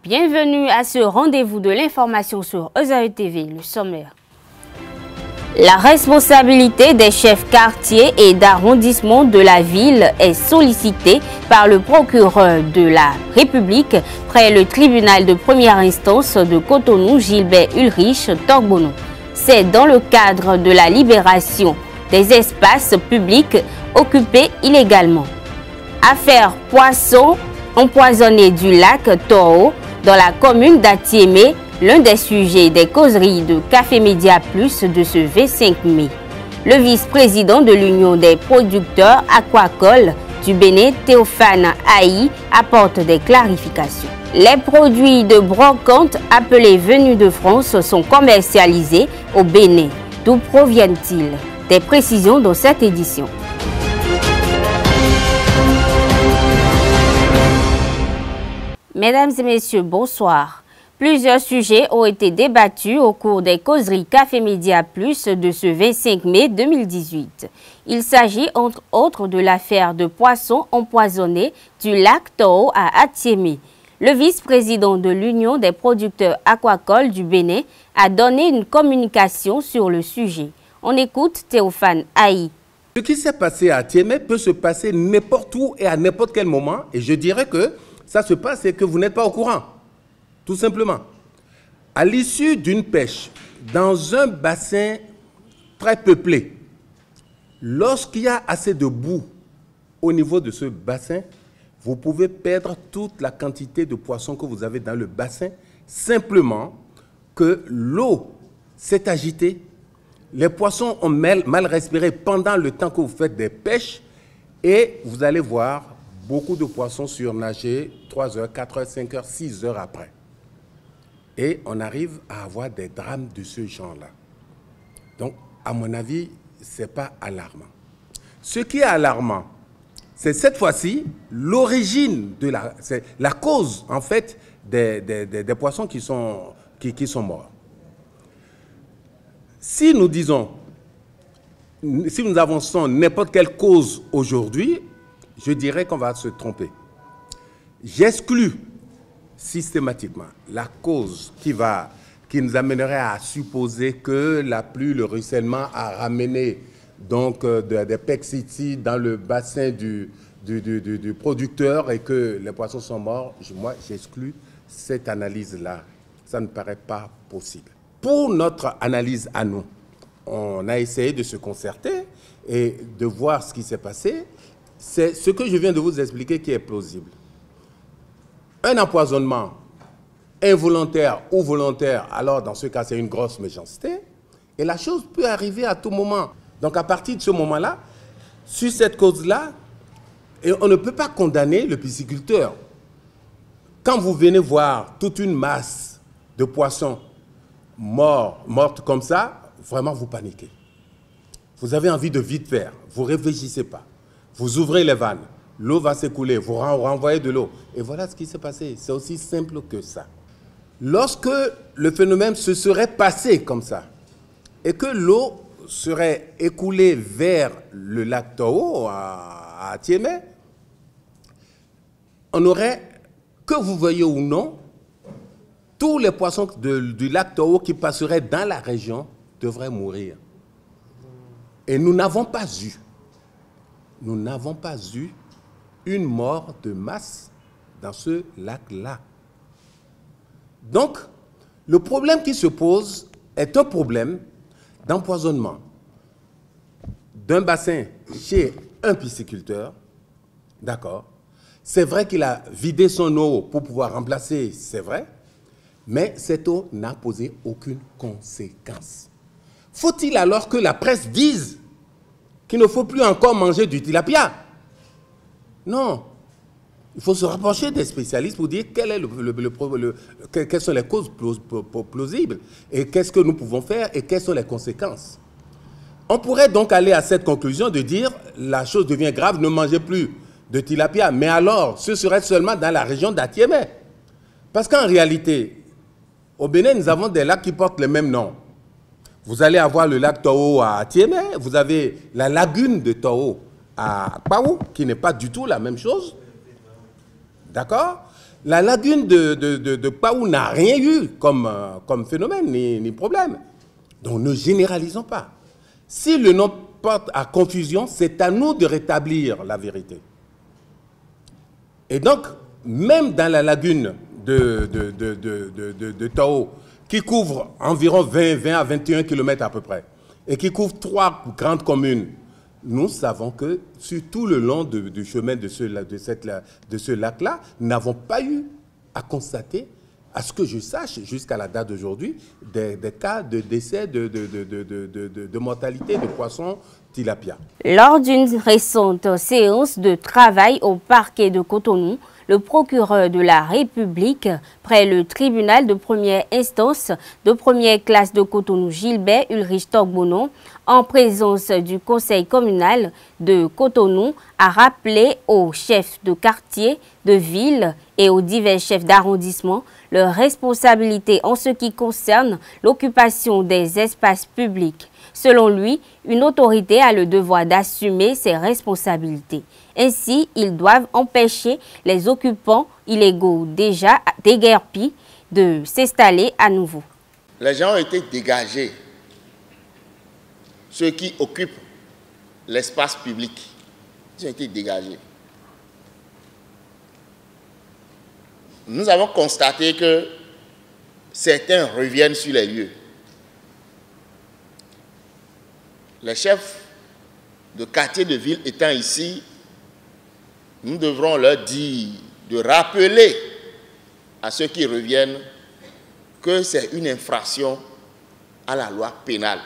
Bienvenue à ce rendez-vous de l'information sur Osaïe TV, le sommaire. La responsabilité des chefs quartiers et d'arrondissement de la ville est sollicitée par le procureur de la République près le tribunal de première instance de Cotonou, Gilbert Ulrich Torbono. C'est dans le cadre de la libération des espaces publics occupés illégalement. Affaire poisson empoisonné du lac Toro dans la commune d'Atiémé, l'un des sujets des causeries de Café Média Plus de ce 25 mai. Le vice-président de l'Union des producteurs aquacoles du Bénin, Théophane Aï, apporte des clarifications. Les produits de brocante appelés venus de France sont commercialisés au Bénin. D'où proviennent-ils? Des précisions dans cette édition. Mesdames et messieurs, bonsoir. Plusieurs sujets ont été débattus au cours des causeries Café Média Plus de ce 25 mai 2018. Il s'agit entre autres de l'affaire de poissons empoisonnés du lac Toro à Atiémé. Le vice-président de l'Union des producteurs aquacoles du Bénin a donné une communication sur le sujet. On écoute Théophane Aï. Ce qui s'est passé à Atiémé peut se passer n'importe où et à n'importe quel moment. Et je dirais que ça se passe et que vous n'êtes pas au courant. Tout simplement. À l'issue d'une pêche dans un bassin très peuplé, lorsqu'il y a assez de boue au niveau de ce bassin, vous pouvez perdre toute la quantité de poissons que vous avez dans le bassin, simplement que l'eau s'est agitée, les poissons ont mal respiré pendant le temps que vous faites des pêches et vous allez voir beaucoup de poissons surnager 3 heures, 4 heures, 5 heures, 6 heures après. Et on arrive à avoir des drames de ce genre-là. Donc, à mon avis, ce n'est pas alarmant. Ce qui est alarmant, c'est cette fois-ci l'origine de la cause, en fait, des poissons qui sont morts. Si nous disons, si nous avançons n'importe quelle cause aujourd'hui, je dirais qu'on va se tromper. J'exclus systématiquement la cause qui nous amènerait à supposer que la pluie, le ruissellement a ramené donc des pesticides dans le bassin du producteur et que les poissons sont morts. Moi, j'exclus cette analyse-là. Ça ne paraît pas possible. Pour notre analyse à nous, on a essayé de se concerter et de voir ce qui s'est passé. C'est ce que je viens de vous expliquer qui est plausible. Un empoisonnement involontaire ou volontaire, alors dans ce cas, c'est une grosse méchanceté. Et la chose peut arriver à tout moment. Donc à partir de ce moment-là, sur cette cause-là, on ne peut pas condamner le pisciculteur. Quand vous venez voir toute une masse de poissons mortes comme ça, vraiment vous paniquez. Vous avez envie de vite faire, vous ne réfléchissez pas. Vous ouvrez les vannes, l'eau va s'écouler, vous renvoyez de l'eau. Et voilà ce qui s'est passé. C'est aussi simple que ça. Lorsque le phénomène se serait passé comme ça, et que l'eau serait écoulée vers le lac Toro à Atiémé, on aurait, que vous voyez ou non, tous les poissons du lac Toro qui passeraient dans la région devraient mourir. Et nous n'avons pas eu une mort de masse dans ce lac-là. Donc, le problème qui se pose est un problème d'empoisonnement d'un bassin chez un pisciculteur. D'accord. C'est vrai qu'il a vidé son eau pour pouvoir remplacer, c'est vrai, mais cette eau n'a posé aucune conséquence. Faut-il alors que la presse dise qu'il ne faut plus encore manger du tilapia? Non. Il faut se rapprocher des spécialistes pour dire quelles sont les causes plausibles et qu'est-ce que nous pouvons faire et quelles sont les conséquences. On pourrait donc aller à cette conclusion de dire la chose devient grave, ne mangez plus de tilapia. Mais alors, ce serait seulement dans la région d'Atiémé. Parce qu'en réalité, au Bénin, nous avons des lacs qui portent le même nom. Vous allez avoir le lac Toro à Atiémé, vous avez la lagune de Toro à Paou, qui n'est pas du tout la même chose. D'accord? La lagune de Paou n'a rien eu comme phénomène ni problème. Donc ne généralisons pas. Si le nom porte à confusion, c'est à nous de rétablir la vérité. Et donc, même dans la lagune de Tao, qui couvre environ 20 à 21 km à peu près, et qui couvre 3 grandes communes, nous savons que sur tout le long du chemin de ce lac-là, nous n'avons pas eu à constater, à ce que je sache, jusqu'à la date d'aujourd'hui, des cas de décès, de mortalité de poissons tilapia. Lors d'une récente séance de travail au parquet de Cotonou, le procureur de la République, près le tribunal de première instance de première classe de Cotonou, Gilbert Ulrich Togbono, en présence du conseil communal de Cotonou, a rappelé aux chefs de quartier, de ville et aux divers chefs d'arrondissement leurs responsabilités en ce qui concerne l'occupation des espaces publics. Selon lui, une autorité a le devoir d'assumer ses responsabilités. Ainsi, ils doivent empêcher les occupants illégaux déjà déguerpis de s'installer à nouveau. Les gens ont été dégagés. Ceux qui occupent l'espace public, ils ont été dégagés. Nous avons constaté que certains reviennent sur les lieux. Les chefs de quartier de ville étant ici, nous devrons leur dire de rappeler à ceux qui reviennent que c'est une infraction à la loi pénale.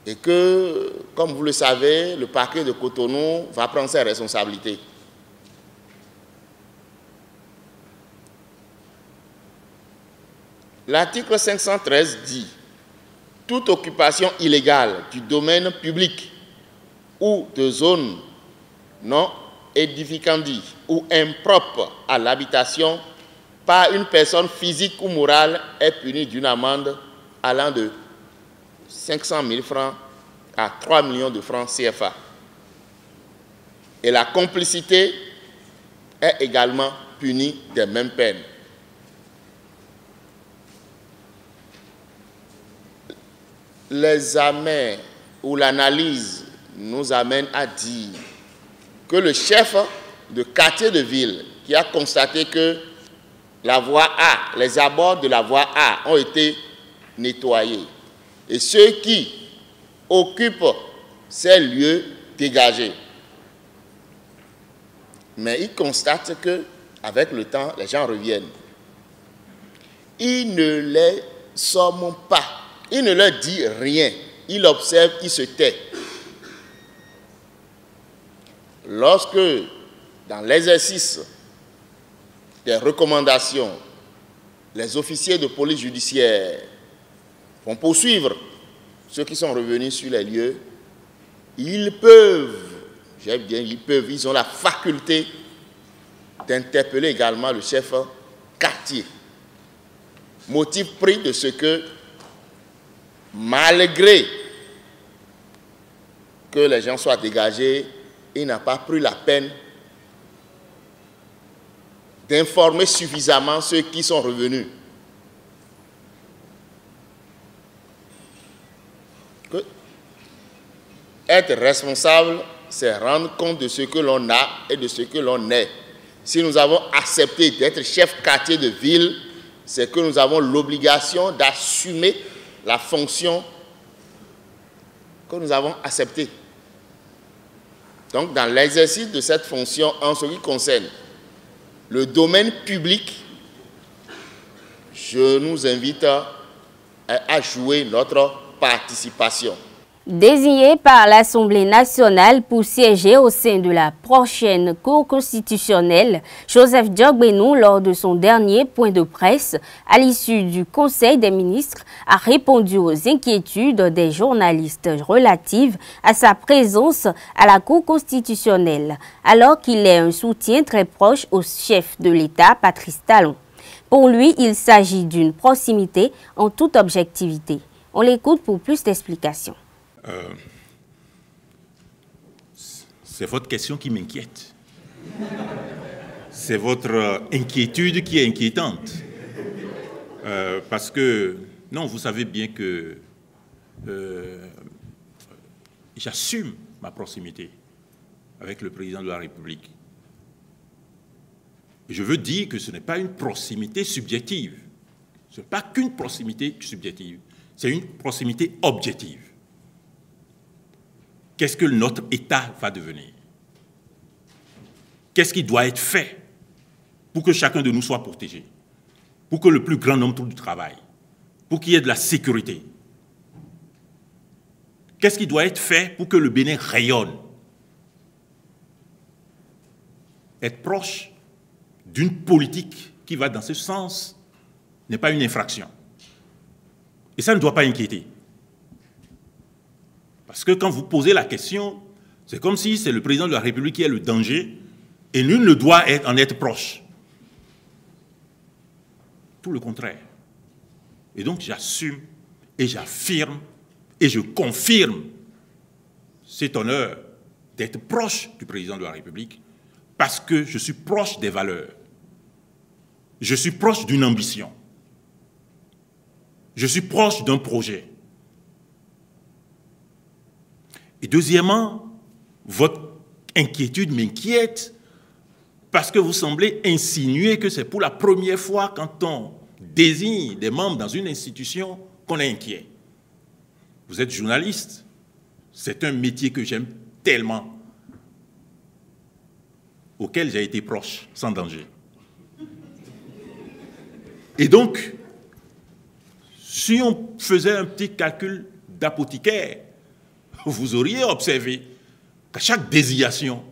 Et que, comme vous le savez, le parquet de Cotonou va prendre ses responsabilités. L'article 513 dit « Toute occupation illégale du domaine public ou de zone non édificandi ou impropre à l'habitation par une personne physique ou morale est punie d'une amende allant de 500 000 francs à 3 millions de francs CFA. Et la complicité est également punie des mêmes peines. L'examen ou l'analyse nous amène à dire que le chef de quartier de ville qui a constaté que la voie A, les abords de la voie A ont été nettoyés et ceux qui occupent ces lieux dégagés. Mais il constate qu'avec le temps, les gens reviennent. Il ne les somme pas. Il ne leur dit rien. Il observe, il se tait. Lorsque, dans l'exercice des recommandations, les officiers de police judiciaire vont poursuivre ceux qui sont revenus sur les lieux, ils peuvent, j'aime bien, ils ont la faculté d'interpeller également le chef quartier. Motif pris de ce que, malgré que les gens soient dégagés, il n'a pas pris la peine d'informer suffisamment ceux qui sont revenus. Que être responsable, c'est rendre compte de ce que l'on a et de ce que l'on est. Si nous avons accepté d'être chef quartier de ville, c'est que nous avons l'obligation d'assumer la fonction que nous avons acceptée. Donc, dans l'exercice de cette fonction, en ce qui concerne le domaine public, je nous invite à jouer notre participation. Désigné par l'Assemblée nationale pour siéger au sein de la prochaine Cour constitutionnelle, Joseph Diogbenou, lors de son dernier point de presse, à l'issue du Conseil des ministres, a répondu aux inquiétudes des journalistes relatives à sa présence à la Cour constitutionnelle, alors qu'il est un soutien très proche au chef de l'État, Patrice Talon. Pour lui, il s'agit d'une proximité en toute objectivité. On l'écoute pour plus d'explications. C'est votre question qui m'inquiète. C'est votre inquiétude qui est inquiétante. Parce que, non, vous savez bien que j'assume ma proximité avec le président de la République. Je veux dire que ce n'est pas une proximité subjective. Ce n'est pas qu'une proximité subjective, c'est une proximité objective. Qu'est-ce que notre État va devenir? Qu'est-ce qui doit être fait pour que chacun de nous soit protégé? Pour que le plus grand nombre trouve du travail? Pour qu'il y ait de la sécurité? Qu'est-ce qui doit être fait pour que le Bénin rayonne? Être proche d'une politique qui va dans ce sens n'est pas une infraction. Et ça ne doit pas inquiéter. Parce que quand vous posez la question, c'est comme si c'est le président de la République qui est le danger et nul ne doit en être proche. Tout le contraire. Et donc j'assume et j'affirme et je confirme cet honneur d'être proche du président de la République parce que je suis proche des valeurs. Je suis proche d'une ambition. Je suis proche d'un projet. Et deuxièmement, votre inquiétude m'inquiète parce que vous semblez insinuer que c'est pour la première fois quand on désigne des membres dans une institution qu'on est inquiet. Vous êtes journaliste. C'est un métier que j'aime tellement, auquel j'ai été proche, sans danger. Et donc, si on faisait un petit calcul d'apothicaire, vous auriez observé qu'à chaque désignation,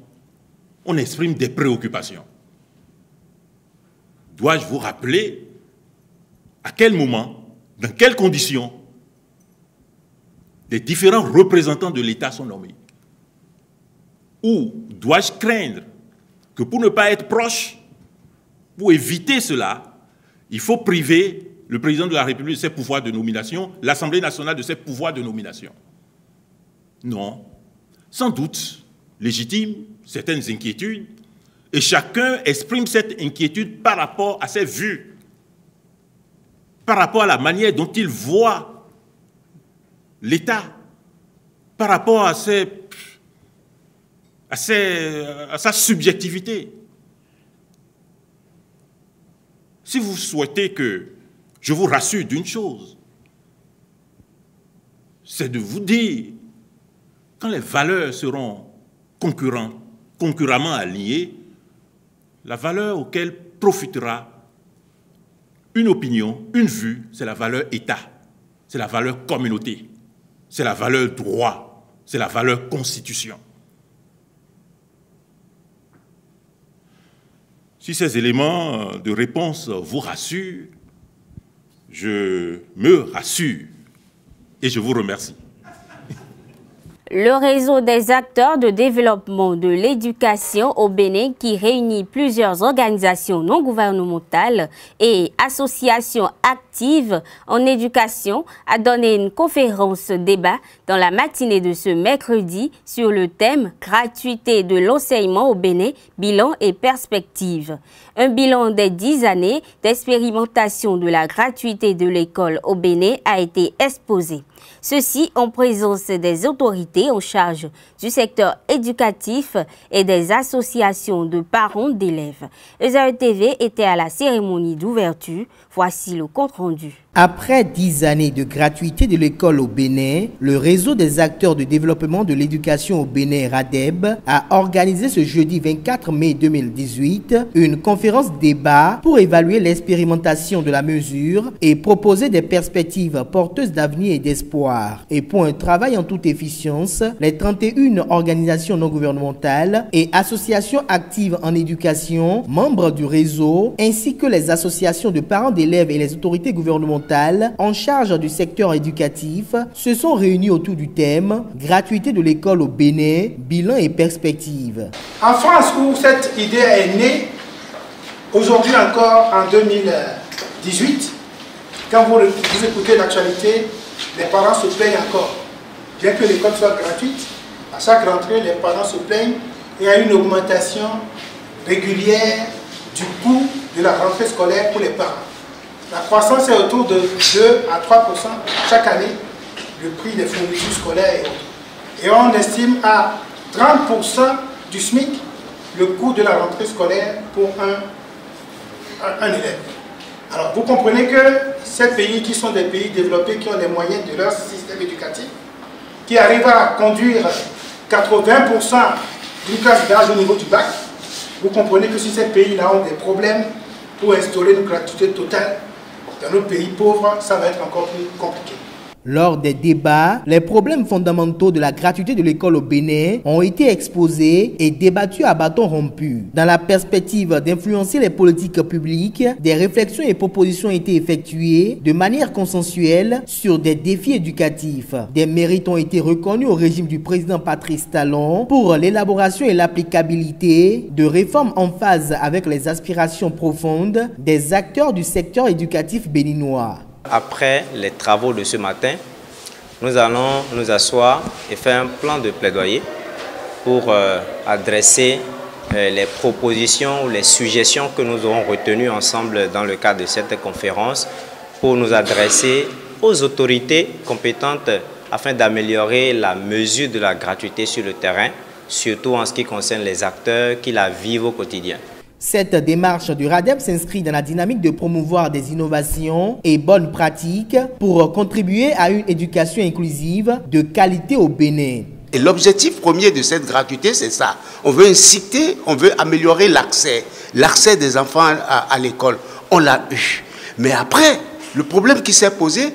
on exprime des préoccupations. Dois-je vous rappeler à quel moment, dans quelles conditions, les différents représentants de l'État sont nommés? Ou dois-je craindre que pour ne pas être proche, pour éviter cela, il faut priver le président de la République de ses pouvoirs de nomination, l'Assemblée nationale de ses pouvoirs de nomination? Non. Sans doute, légitime, certaines inquiétudes, et chacun exprime cette inquiétude par rapport à ses vues, par rapport à la manière dont il voit l'État, par rapport à sa subjectivité. Si vous souhaitez que je vous rassure d'une chose, c'est de vous dire, quand les valeurs seront concurremment alignées, la valeur auquel profitera une opinion, une vue, c'est la valeur État, c'est la valeur communauté, c'est la valeur droit, c'est la valeur constitution. Si ces éléments de réponse vous rassurent, je me rassure et je vous remercie. Le réseau des acteurs de développement de l'éducation au Bénin, qui réunit plusieurs organisations non gouvernementales et associations actives en éducation, a donné une conférence débat dans la matinée de ce mercredi sur le thème « Gratuité de l'enseignement au Bénin, bilan et perspectives ». Un bilan des 10 années d'expérimentation de la gratuité de l'école au Bénin a été exposé. Ceci en présence des autorités en charge du secteur éducatif et des associations de parents d'élèves. EZAE TV était à la cérémonie d'ouverture. Voici le compte-rendu. Après 10 années de gratuité de l'école au Bénin, le réseau des acteurs de développement de l'éducation au Bénin, RADEB, a organisé ce jeudi 24 mai 2018 une conférence débat pour évaluer l'expérimentation de la mesure et proposer des perspectives porteuses d'avenir et d'espoir. Et pour un travail en toute efficience, les 31 organisations non gouvernementales et associations actives en éducation, membres du réseau, ainsi que les associations de parents d'élèves et les autorités gouvernementales en charge du secteur éducatif se sont réunis autour du thème « Gratuité de l'école au Bénin, bilan et perspectives ». En France, où cette idée est née, aujourd'hui encore en 2018, quand vous écoutez l'actualité, les parents se plaignent encore. Bien que l'école soit gratuite, à chaque rentrée, les parents se plaignent et il y a une augmentation régulière du coût de la rentrée scolaire pour les parents. La croissance est autour de 2 à 3% chaque année, le prix des fournitures scolaires et autres. Et on estime à 30% du SMIC le coût de la rentrée scolaire pour un élève. Alors vous comprenez que ces pays qui sont des pays développés, qui ont les moyens de leur système éducatif, qui arrivent à conduire 80% d'une classe d'âge au niveau du bac, vous comprenez que si ces pays-là ont des problèmes pour instaurer une gratuité totale dans nos pays pauvres, ça va être encore plus compliqué. Lors des débats, les problèmes fondamentaux de la gratuité de l'école au Bénin ont été exposés et débattus à bâton rompu. Dans la perspective d'influencer les politiques publiques, des réflexions et propositions ont été effectuées de manière consensuelle sur des défis éducatifs. Des mérites ont été reconnus au régime du président Patrice Talon pour l'élaboration et l'applicabilité de réformes en phase avec les aspirations profondes des acteurs du secteur éducatif béninois. Après les travaux de ce matin, nous allons nous asseoir et faire un plan de plaidoyer pour adresser les propositions ou les suggestions que nous aurons retenues ensemble dans le cadre de cette conférence pour nous adresser aux autorités compétentes afin d'améliorer la mesure de la gratuité sur le terrain, surtout en ce qui concerne les acteurs qui la vivent au quotidien. Cette démarche du RADEB s'inscrit dans la dynamique de promouvoir des innovations et bonnes pratiques pour contribuer à une éducation inclusive de qualité au Bénin. Et l'objectif premier de cette gratuité, c'est ça. On veut inciter, on veut améliorer l'accès des enfants à l'école. On l'a eu. Mais après, le problème qui s'est posé,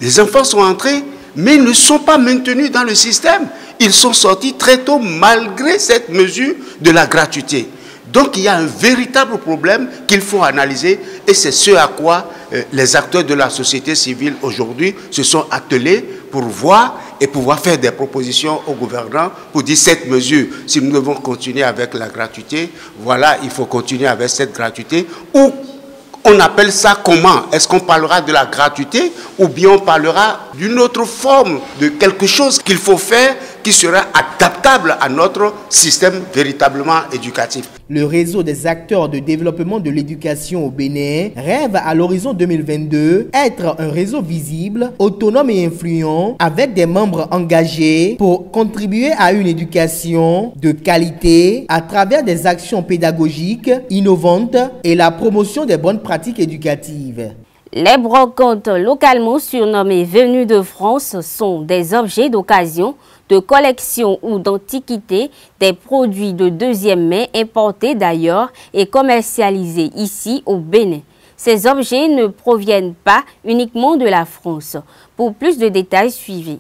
les enfants sont entrés, mais ils ne sont pas maintenus dans le système. Ils sont sortis très tôt malgré cette mesure de la gratuité. Donc il y a un véritable problème qu'il faut analyser et c'est ce à quoi les acteurs de la société civile aujourd'hui se sont attelés pour voir et pouvoir faire des propositions au gouvernement pour dire cette mesure, si nous devons continuer avec la gratuité, voilà, il faut continuer avec cette gratuité. Ou on appelle ça comment? Est-ce qu'on parlera de la gratuité ou bien on parlera d'une autre forme de quelque chose qu'il faut faire qui sera adaptable à notre système véritablement éducatif? Le réseau des acteurs de développement de l'éducation au Bénin rêve à l'horizon 2022 être un réseau visible, autonome et influent avec des membres engagés pour contribuer à une éducation de qualité à travers des actions pédagogiques innovantes et la promotion des bonnes pratiques éducatives. Les brocantes localement surnommées venues de France sont des objets d'occasion, de collection ou d'antiquité, des produits de deuxième main importés d'ailleurs et commercialisés ici au Bénin. Ces objets ne proviennent pas uniquement de la France. Pour plus de détails, suivez.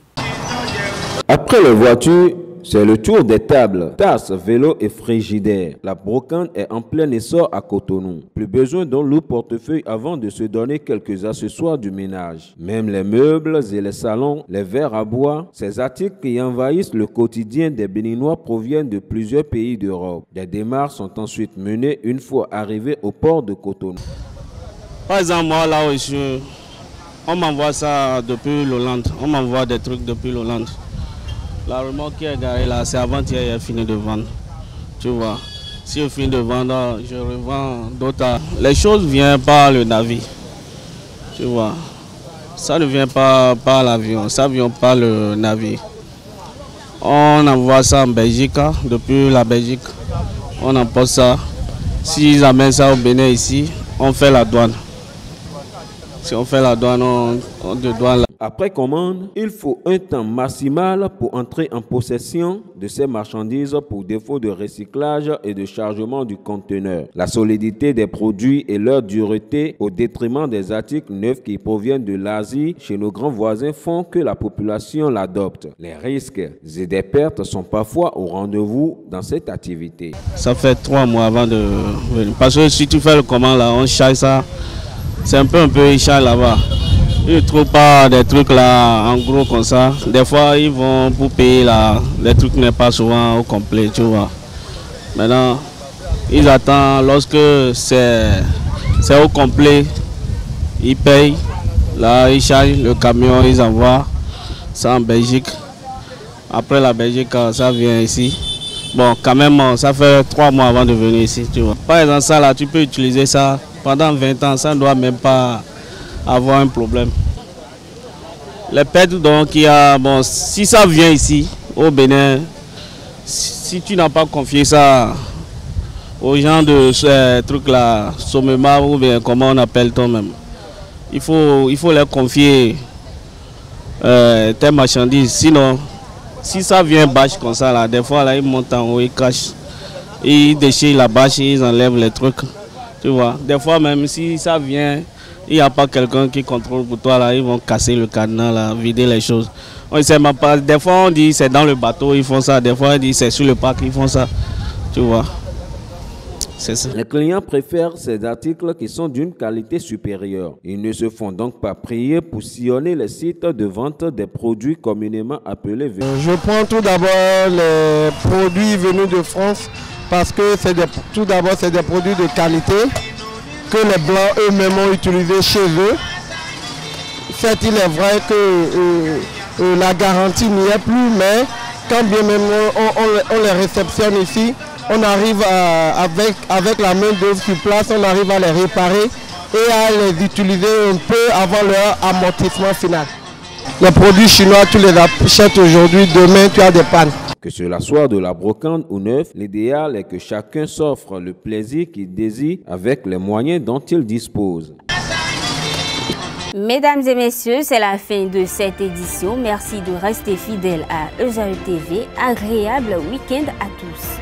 Après les voitures, c'est le tour des tables, tasses, vélos et frigidaires. La brocante est en plein essor à Cotonou. Plus besoin d'un lourd portefeuille avant de se donner quelques accessoires du ménage. Même les meubles et les salons, les verres à bois, ces articles qui envahissent le quotidien des Béninois proviennent de plusieurs pays d'Europe. Des démarches sont ensuite menées une fois arrivés au port de Cotonou. Par exemple, moi là où je suis, on m'envoie ça depuis l'Hollande. On m'envoie des trucs depuis l'Hollande. La remorque qui est garée là, c'est avant-hier, il a fini de vendre. Tu vois, si je finis de vendre, je revends d'autres. Les choses viennent par le navire. Tu vois, ça ne vient pas par l'avion, ça vient par le navire. On envoie ça en Belgique, depuis la Belgique. On emporte ça. S'ils amènent ça au Bénin ici, on fait la douane. Si on fait la douane, on de douane. Après commande, il faut un temps maximal pour entrer en possession de ces marchandises pour défaut de recyclage et de chargement du conteneur. La solidité des produits et leur dureté au détriment des articles neufs qui proviennent de l'Asie chez nos grands voisins font que la population l'adopte. Les risques et des pertes sont parfois au rendez-vous dans cette activité. Ça fait 3 mois avant de venir. Parce que si tu fais le commande là, on charge ça. C'est un peu charge là-bas. Ils ne trouvent pas des trucs là en gros comme ça. Des fois, ils vont pour payer là. Les trucs n'est pas souvent au complet, tu vois. Maintenant, ils attendent lorsque c'est au complet. Ils payent. Là, ils chargent le camion, ils envoient ça en Belgique. Après la Belgique, ça vient ici. Bon, quand même, ça fait 3 mois avant de venir ici, tu vois. Par exemple, ça là, tu peux utiliser ça pendant 20 ans, ça ne doit même pas avoir un problème. Les pertes, donc, il y a, bon, si ça vient ici, au Bénin, si tu n'as pas confié ça aux gens de ce truc-là, Somema ou bien comment on appelle toi-même, il faut leur confier tes marchandises. Sinon, si ça vient bâche comme ça, là, des fois, là, ils montent en haut, ils cachent, ils déchirent la bâche, ils enlèvent les trucs. Tu vois, des fois, même si ça vient, il n'y a pas quelqu'un qui contrôle pour toi, là, ils vont casser le cadenas, là, vider les choses. On sait même pas. Des fois, on dit c'est dans le bateau, ils font ça. Des fois, on dit c'est sur le parc, ils font ça. Tu vois. C'est ça. Les clients préfèrent ces articles qui sont d'une qualité supérieure. Ils ne se font donc pas prier pour sillonner les sites de vente des produits communément appelés vélos. Je prends tout d'abord les produits venus de France parce que tout d'abord c'est des produits de qualité que les Blancs eux-mêmes ont utilisés chez eux. Certes, il est vrai que la garantie n'y est plus, mais quand bien même on les réceptionne ici, on arrive avec la main d'œuvre sur place, on arrive à les réparer et à les utiliser un peu avant leur amortissement final. Les produits chinois, tu les achètes aujourd'hui, demain tu as des pannes. Que cela soit de la brocante ou neuf, l'idéal est que chacun s'offre le plaisir qu'il désire avec les moyens dont il dispose. Mesdames et messieurs, c'est la fin de cette édition. Merci de rester fidèles à EZAE TV. Agréable week-end à tous.